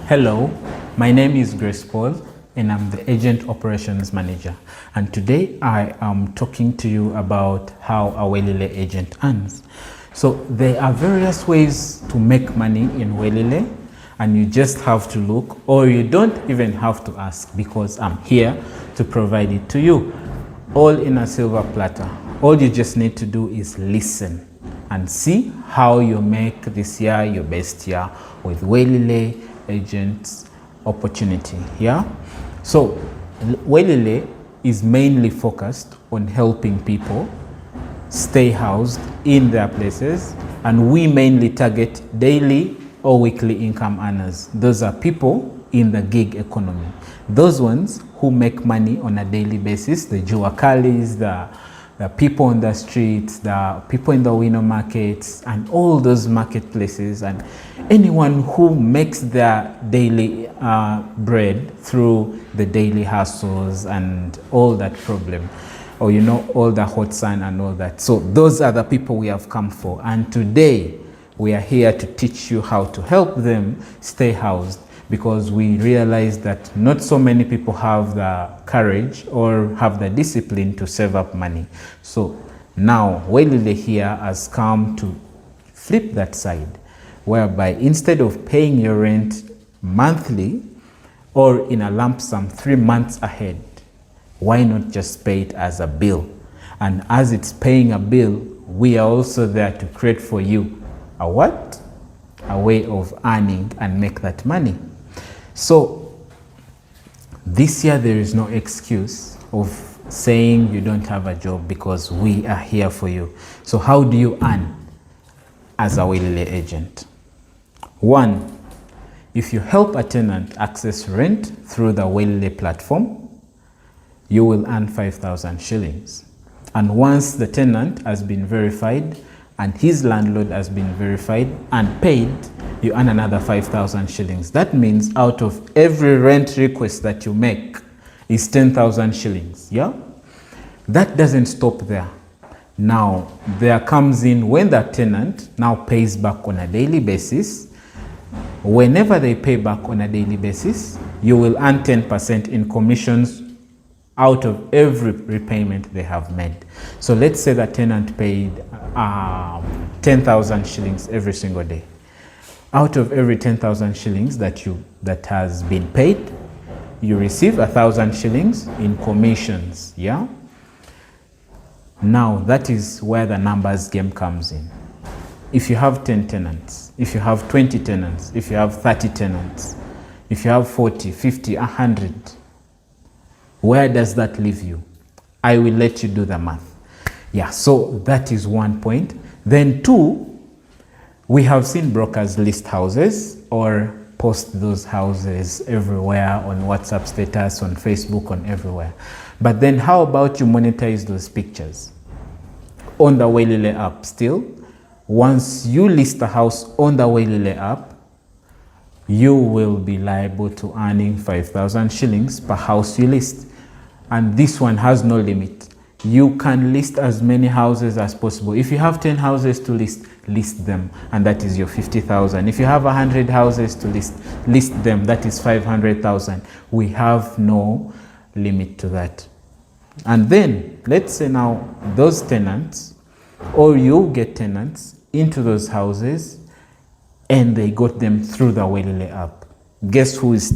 Hello, my name is Grace Paul and I'm the Agent Operations Manager. And today I am talking to you about how a Welile agent earns. So there are various ways to make money in Welile, and you just have to look, or you don't even have to ask, because I'm here to provide it to you. All in a silver platter. All you just need to do is listen and see how you make this year your best year with Welile Agents opportunity. Yeah, so Welile is mainly focused on helping people stay housed in their places, and we mainly target daily or weekly income earners. Those are people in the gig economy, those ones who make money on a daily basis, the juakalis, the people on the streets, the people in the window markets, and all those marketplaces, and anyone who makes their daily bread through the daily hustles and all that problem, or all the hot sun and all that. So those are the people we have come for, and today we are here to teach you how to help them stay housed, because we realize that not so many people have the courage or have the discipline to save up money. So now Welile here has come to flip that side, whereby instead of paying your rent monthly or in a lump sum 3 months ahead, why not just pay it as a bill? And as it's paying a bill, we are also there to create for you a what? A way of earning and make that money. So this year there is no excuse of saying you don't have a job, because we are here for you. So how do you earn as a Welile agent? 1, if you help a tenant access rent through the Welile platform, you will earn 5,000 shillings. And once the tenant has been verified and his landlord has been verified and paid, you earn another 5,000 shillings. That means out of every rent request that you make is 10,000 shillings. Yeah? That doesn't stop there. Now, there comes in when the tenant now pays back on a daily basis. Whenever they pay back on a daily basis, you will earn 10% in commissions out of every repayment they have made. So let's say the tenant paid 10,000 shillings every single day. Out of every 10,000 shillings that has been paid, you receive 1,000 shillings in commissions. Yeah. Now that is where the numbers game comes in. If you have 10 tenants, if you have 20 tenants, if you have 30 tenants, if you have 40, 50, 100, where does that leave you? I will let you do the math. Yeah, so that is 1 point. Then 2, we have seen brokers list houses or post those houses everywhere on WhatsApp status, on Facebook, on everywhere. But then how about you monetize those pictures? On the Welile app still, once you list a house on the Welile app, you will be liable to earning 5,000 shillings per house you list. And this one has no limit. You can list as many houses as possible. If you have 10 houses to list them, and that is your 50,000. If you have 100 houses to list them, that is 500,000. We have no limit to that. And then let's say now those tenants, or you get tenants into those houses and they got them through the Welile app. Guess who is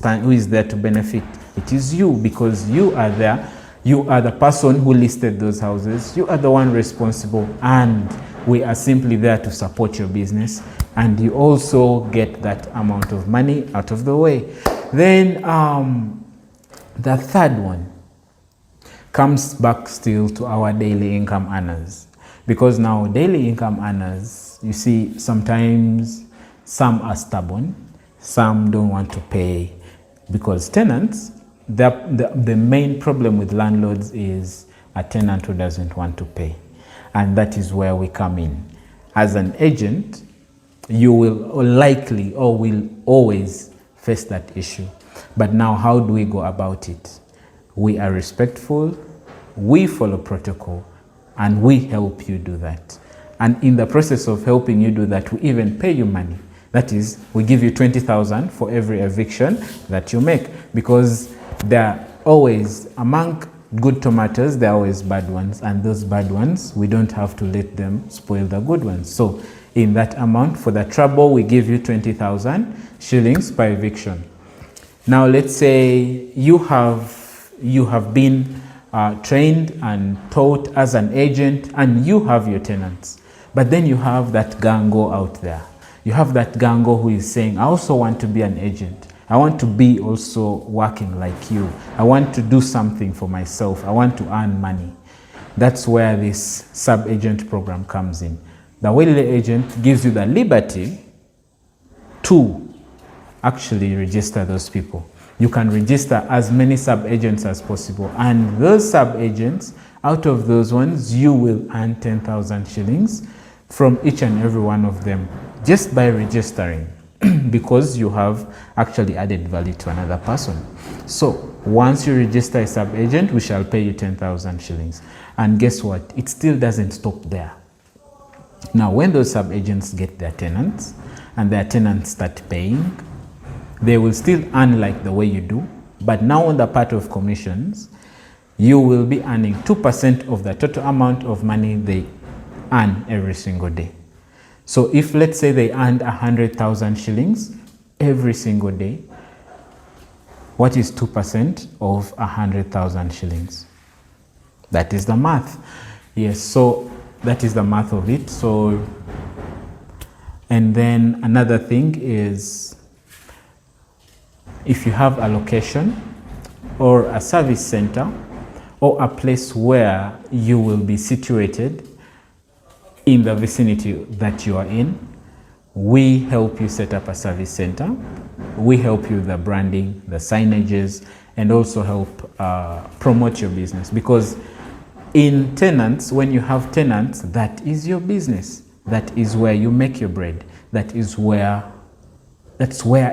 there to benefit? It is you, because you are there. You are the person who listed those houses. You are the one responsible, and we are simply there to support your business. And you also get that amount of money out of the way. Then the third one comes back still to our daily income earners, because now daily income earners, you see, sometimes some are stubborn, some don't want to pay, because tenants, the main problem with landlords is a tenant who doesn't want to pay. And that is where we come in. As an agent, you will likely or will always face that issue. But now how do we go about it? We are respectful, we follow protocol, and we help you do that. And in the process of helping you do that, we even pay you money. That is, we give you 20,000 for every eviction that you make, because there are always, among good tomatoes, there are always bad ones, and those bad ones, we don't have to let them spoil the good ones. So in that amount, for the trouble, we give you 20,000 shillings per eviction. Now let's say you have been trained and taught as an agent, and you have your tenants, but then you have that gango out there. You have that gango who is saying, I also want to be an agent. I want to be also working like you. I want to do something for myself. I want to earn money. That's where this sub-agent program comes in. The Welile agent gives you the liberty to actually register those people. You can register as many sub-agents as possible. And those sub-agents, out of those ones, you will earn 10,000 shillings from each and every one of them, just by registering, because you have actually added value to another person. So once you register a sub-agent, we shall pay you 10,000 shillings. And guess what? It still doesn't stop there. Now, when those sub-agents get their tenants, and their tenants start paying, they will still earn like the way you do, but now on the part of commissions, you will be earning 2% of the total amount of money they earn every single day. So if, let's say, they earned 100,000 shillings every single day, what is 2% of 100,000 shillings? That is the math. Yes, so that is the math of it. So, and then another thing is, if you have a location or a service center or a place where you will be situated in the vicinity that you are in, we help you set up a service center. We help you with the branding, the signages, and also help promote your business. Because in tenants, when you have tenants, that is your business. That is where you make your bread. That's where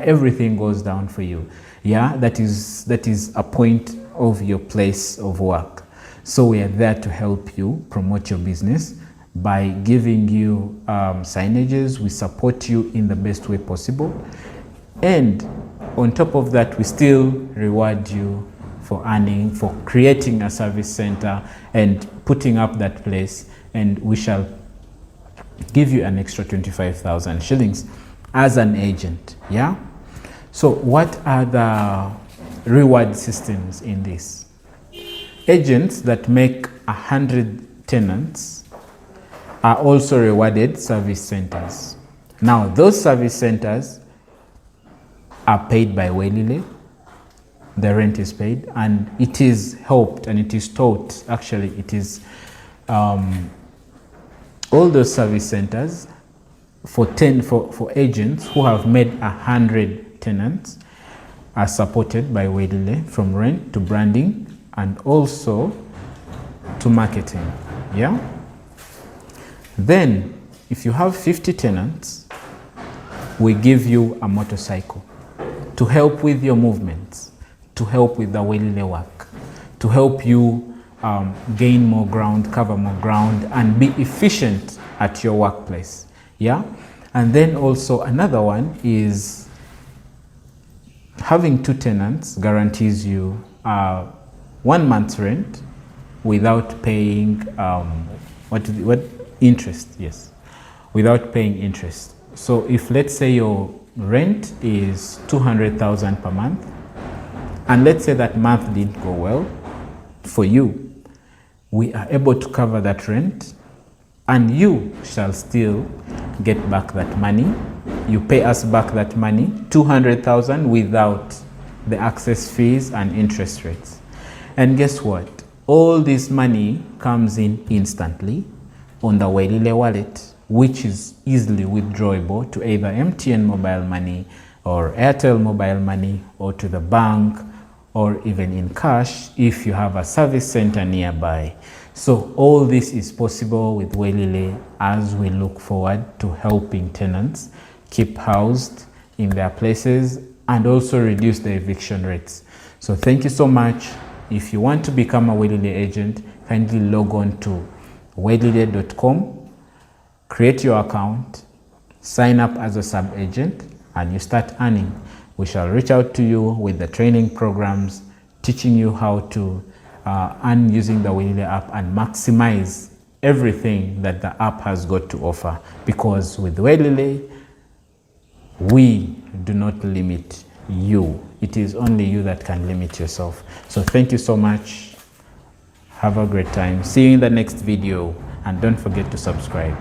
everything goes down for you. Yeah, that is a point of your place of work. So we are there to help you promote your business by giving you signages. We support you in the best way possible. And on top of that, we still reward you for earning, for creating a service center and putting up that place. And we shall give you an extra 25,000 shillings as an agent. Yeah. So what are the reward systems in this? Agents that make 100 tenants are also rewarded service centers. Now, those service centers are paid by Welile. The rent is paid, and it is helped and it is taught. Actually, it is all those service centers for agents who have made 100 tenants are supported by Welile, from rent to branding and also to marketing. Yeah. Then, if you have 50 tenants, we give you a motorcycle to help with your movements, to help with the Welile work, to help you gain more ground, cover more ground, and be efficient at your workplace. Yeah. And then also another one is having 2 tenants guarantees you 1 month's rent without paying interest. Yes, without paying interest. So if, let's say, your rent is 200,000 per month, and let's say that month didn't go well for you, we are able to cover that rent, and you shall still get back that money. You pay us back that money, 200,000, without the access fees and interest rates. And guess what? All this money comes in instantly on the Welile wallet, which is easily withdrawable to either MTN mobile money or Airtel mobile money, or to the bank, or even in cash if you have a service center nearby. So all this is possible with Welile, as we look forward to helping tenants keep housed in their places and also reduce the eviction rates. So thank you so much. If you want to become a Welile agent, kindly log on to welile.com, create your account, sign up as a sub-agent and you start earning. We shall reach out to you with the training programs, teaching you how to earn using the Welile app and maximize everything that the app has got to offer. Because with Welile, we do not limit you. It is only you that can limit yourself. So thank you so much. Have a great time. See you in the next video, and don't forget to subscribe.